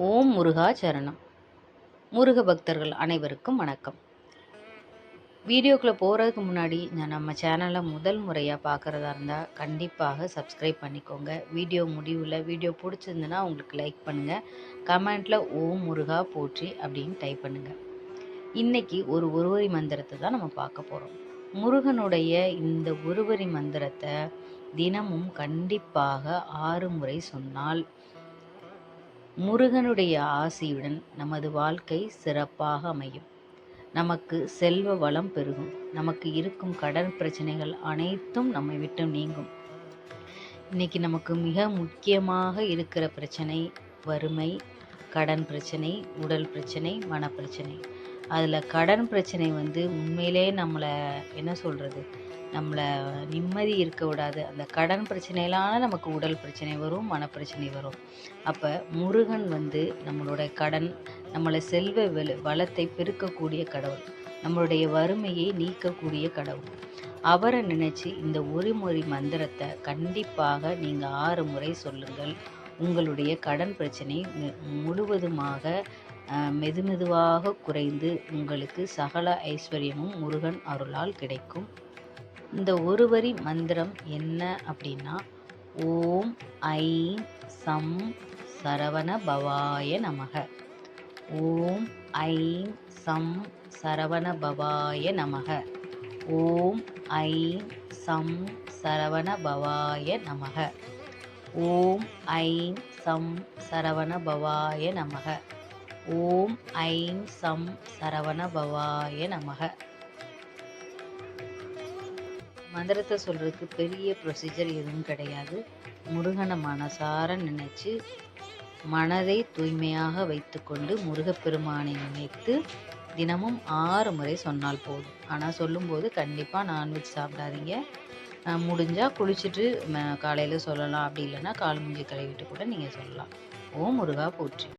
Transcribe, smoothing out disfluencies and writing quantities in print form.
ஓம் முருகா சரணம். முருக பக்தர்கள் அனைவருக்கும் வணக்கம். வீடியோக்குள்ளே போகிறதுக்கு முன்னாடி நம்ம சேனலை முதல் முறையாக பார்க்குறதா இருந்தால் கண்டிப்பாக சப்ஸ்கிரைப் பண்ணிக்கோங்க. வீடியோ முடிவில் வீடியோ பிடிச்சிருந்துன்னா உங்களுக்கு லைக் பண்ணுங்கள். கமெண்ட்டில் ஓம் முருகா போற்றி அப்படின்னு டைப் பண்ணுங்கள். இன்றைக்கி ஒரு ஒருவரி மந்திரத்தை தான் நம்ம பார்க்க போகிறோம். முருகனுடைய இந்த ஒருவரி மந்திரத்தை தினமும் கண்டிப்பாக 6 முறை சொன்னால் முருகனுடைய ஆசியுடன் நமது வாழ்க்கை சிறப்பாக அமையும். நமக்கு செல்வ வளம் பெருகும். நமக்கு இருக்கும் கடன் பிரச்சனைகள் அனைத்தும் நம்மை விட்டு நீங்கும். இன்னைக்கு நமக்கு மிக முக்கியமாக இருக்கிற பிரச்சனை வறுமை, கடன் பிரச்சனை, உடல் பிரச்சனை, மனப்பிரச்சனை. அதில் கடன் பிரச்சனை உண்மையிலே நம்மளை என்ன சொல்கிறது, நம்மளை நிம்மதி இருக்க விடாது. அந்த கடன் பிரச்சனையிலான நமக்கு உடல் பிரச்சனை வரும், மனப்பிரச்சனை வரும். அப்போ முருகன் நம்மளோட கடன், நம்மளை செல்வ வளத்தை பெருக்கக்கூடிய கடவுள், நம்மளுடைய வறுமையை நீக்கக்கூடிய கடவுள். அவரை நினச்சி இந்த ஒரு முறை மந்திரத்தை கண்டிப்பாக நீங்கள் 6 முறை சொல்லுங்கள். உங்களுடைய கடன் பிரச்சனை முழுவதுமாக மெதுமெதுவாக குறைந்து உங்களுக்கு சகல ஐஸ்வர்யமும் முருகன் அருளால் கிடைக்கும். இந்த ஒரு வரி மந்திரம் என்ன அப்படின்னா, ஓம் ஐம் சம் சரவண பவாய நமக. ஓம் ஐம் சம் சரவண பவாய நமக. ஓம் ஐம் சம் சரவண பவாய நமக. ஓம் ஐம் சம் சரவண பவாய நமக. ஓம் ஐம் சம் சரவண பவாய நமக. மந்திரத்தை சொல்கிறதுக்கு பெரிய ப்ரொசீஜர் எதுவும் கிடையாது. முருகனை மனசார நினச்சி மனதை தூய்மையாக வைத்துக்கொண்டு முருகப்பெருமானை நினைத்து தினமும் 6 முறை சொன்னால் போதும். ஆனால் சொல்லும்போது கண்டிப்பாக நான்வெஜ் சாப்பிடாதீங்க. முடிஞ்சால் குளிச்சுட்டு காலையில் சொல்லலாம். அப்படி இல்லைன்னா கால் மூஞ்சி கழுவிட்டு கூட நீங்கள் சொல்லலாம். ஓம் முருகா போற்றி.